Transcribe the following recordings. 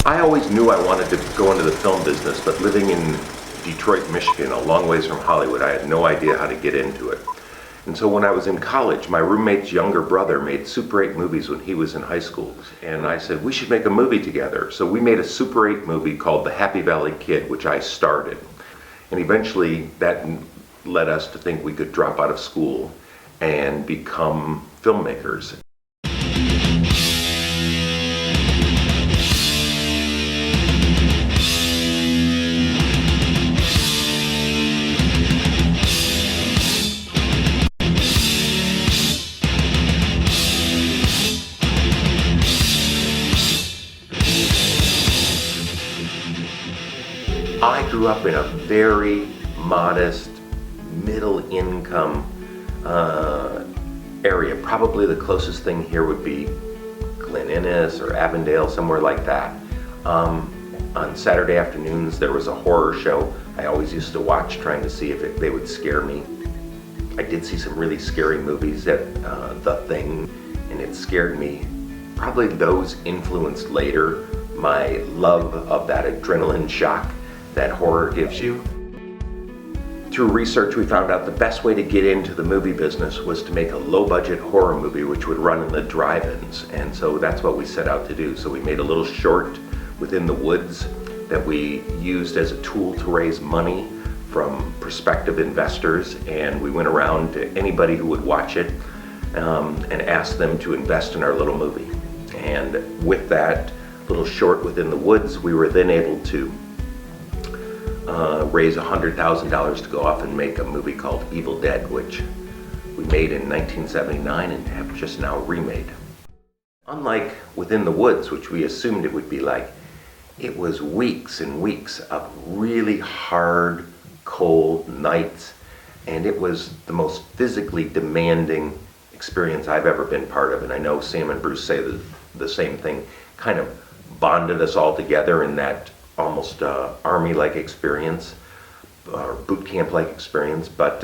I always knew I wanted to go into the film business, but living in Detroit, Michigan, a long ways from Hollywood, I had no idea how to get into it. And so when I was in college, my roommate's younger brother made Super 8 movies when he was in high school. And I said, we should make a movie together. So we made a Super 8 movie called The Happy Valley Kid, which I started. And eventually that led us to think we could drop out of school and become filmmakers. I grew up in a very modest, middle-income area. Probably the closest thing here would be Glen Innes or Avondale, somewhere like that. On Saturday afternoons, there was a horror show I always used to watch, trying to see if they would scare me. I did see some really scary movies at The Thing, and it scared me. Probably those influenced later my love of that adrenaline shock that horror gives you. Through research, we found out the best way to get into the movie business was to make a low-budget horror movie which would run in the drive-ins, and so that's what we set out to do. So we made a little short, Within the Woods, that we used as a tool to raise money from prospective investors, and we went around to anybody who would watch it and asked them to invest in our little movie. And with that little short, Within the Woods, we were then able to raise $100,000 to go off and make a movie called Evil Dead, which we made in 1979 and have just now remade. Unlike Within the Woods, which we assumed it would be like, it was weeks and weeks of really hard, cold nights, and it was the most physically demanding experience I've ever been part of. And I know Sam and Bruce say the same thing, kind of bonded us all together in that almost army-like experience, or boot camp-like experience, but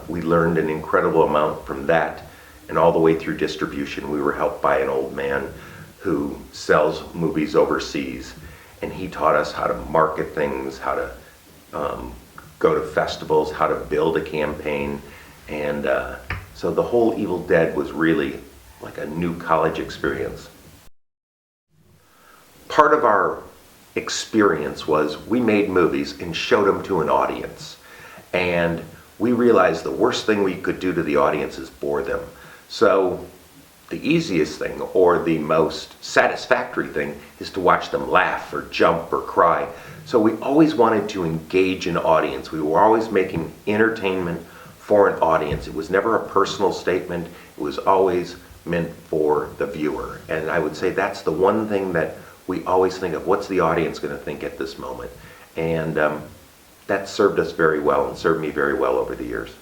we learned an incredible amount from that, and all the way through distribution. We were helped by an old man who sells movies overseas, and he taught us how to market things, how to go to festivals, how to build a campaign, and so the whole Evil Dead was really like a new college experience. Part of our experience was we made movies and showed them to an audience, and we realized the worst thing we could do to the audience is bore them. So the easiest thing, or the most satisfactory thing, is to watch them laugh or jump or cry. So we always wanted to engage an audience. We were always making entertainment for an audience. It was never a personal statement. It was always meant for the viewer. And I would say that's the one thing that we always think of. What's the audience going to think at this moment? And that served us very well, and served me very well over the years.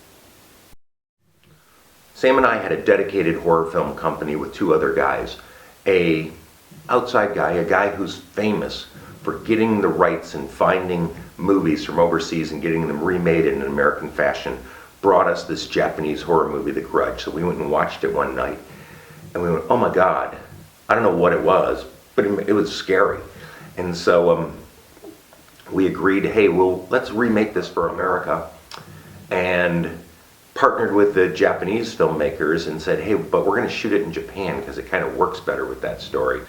Sam and I had a dedicated horror film company with two other guys. A outside guy, a guy who's famous for getting the rights and finding movies from overseas and getting them remade in an American fashion, brought us this Japanese horror movie, The Grudge. So we went and watched it one night, and we went, oh my God. I don't know what it was, but it was scary. And so we agreed, hey, well, let's remake this for America, and partnered with the Japanese filmmakers and said, hey, but we're going to shoot it in Japan because it kind of works better with that story.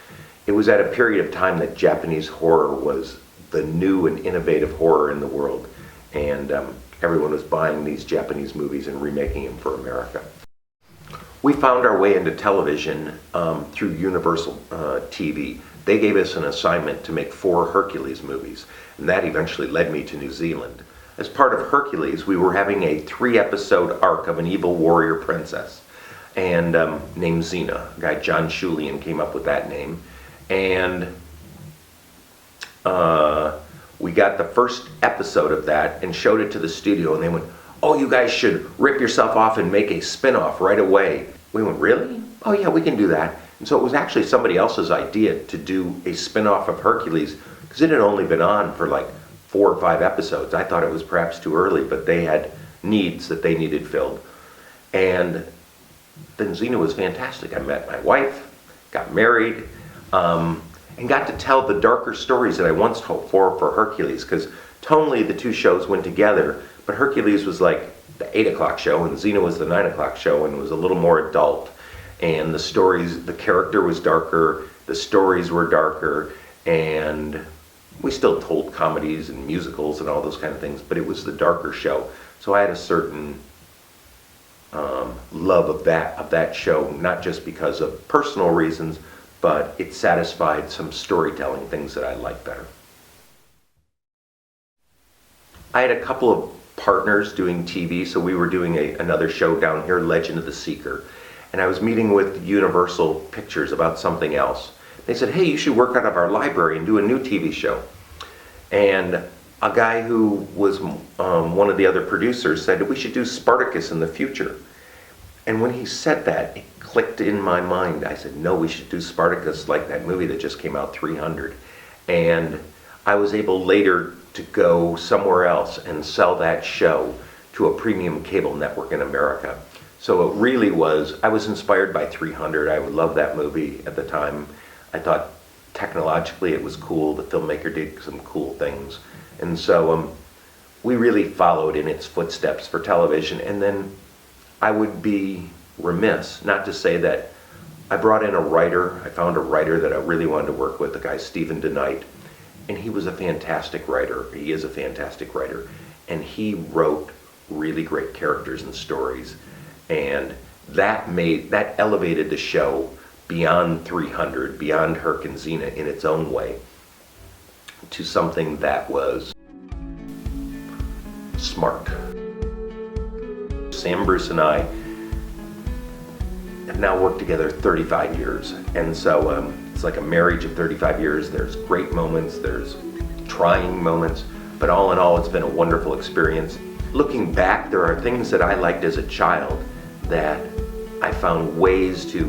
It was at a period of time that Japanese horror was the new and innovative horror in the world, and everyone was buying these Japanese movies and remaking them for America. We found our way into television through Universal TV. They gave us an assignment to make 4 Hercules movies, and that eventually led me to New Zealand. As part of Hercules, we were having a 3-episode arc of an evil warrior princess, and named Xena. A guy, John Schulian, came up with that name, and we got the first episode of that and showed it to the studio, and they went, oh, you guys should rip yourself off and make a spin-off right away. We went, really? Oh yeah, we can do that. And so it was actually somebody else's idea to do a spin-off of Hercules, because it had only been on for like 4 or 5 episodes. I thought it was perhaps too early, but they had needs that they needed filled. And then Xena was fantastic. I met my wife, got married, and got to tell the darker stories that I once told for Hercules, because tonally the two shows went together, but Hercules was like the 8 o'clock show and Xena was the 9 o'clock show, and it was a little more adult, and the stories, the character was darker, the stories were darker, and we still told comedies and musicals and all those kind of things, but it was the darker show. So I had a certain love of that show, not just because of personal reasons, but it satisfied some storytelling things that I like better. I had a couple of partners doing TV, so we were doing another show down here, Legend of the Seeker, and I was meeting with Universal Pictures about something else. They said, hey, you should work out of our library and do a new TV show. And a guy who was one of the other producers said, we should do Spartacus in the future. And when he said that, it clicked in my mind. I said, no, we should do Spartacus like that movie that just came out, 300. And I was able later to go somewhere else and sell that show to a premium cable network in America. So it really was, I was inspired by 300. I loved that movie at the time. I thought technologically it was cool. The filmmaker did some cool things. And so we really followed in its footsteps for television. And then I would be remiss not to say that I brought in a writer. I found a writer that I really wanted to work with, the guy Stephen DeKnight. And he was a fantastic writer. He is a fantastic writer. And he wrote really great characters and stories. And that elevated the show beyond 300, beyond Herc and Xena in its own way, to something that was smart. Sam Bruce and I have now worked together 35 years, and so it's like a marriage of 35 years. There's great moments, there's trying moments, but all in all, it's been a wonderful experience. Looking back, there are things that I liked as a child that I found ways to,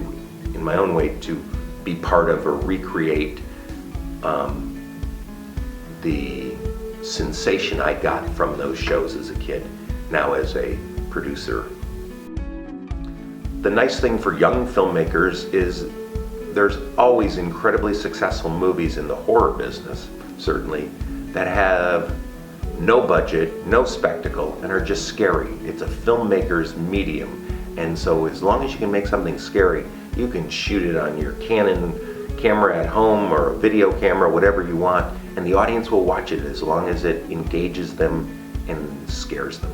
in my own way, to be part of or recreate the sensation I got from those shows as a kid, now as a producer. The nice thing for young filmmakers is there's always incredibly successful movies in the horror business, certainly, that have no budget, no spectacle, and are just scary. It's a filmmaker's medium. And so as long as you can make something scary, you can shoot it on your Canon camera at home or a video camera, whatever you want, and the audience will watch it as long as it engages them and scares them.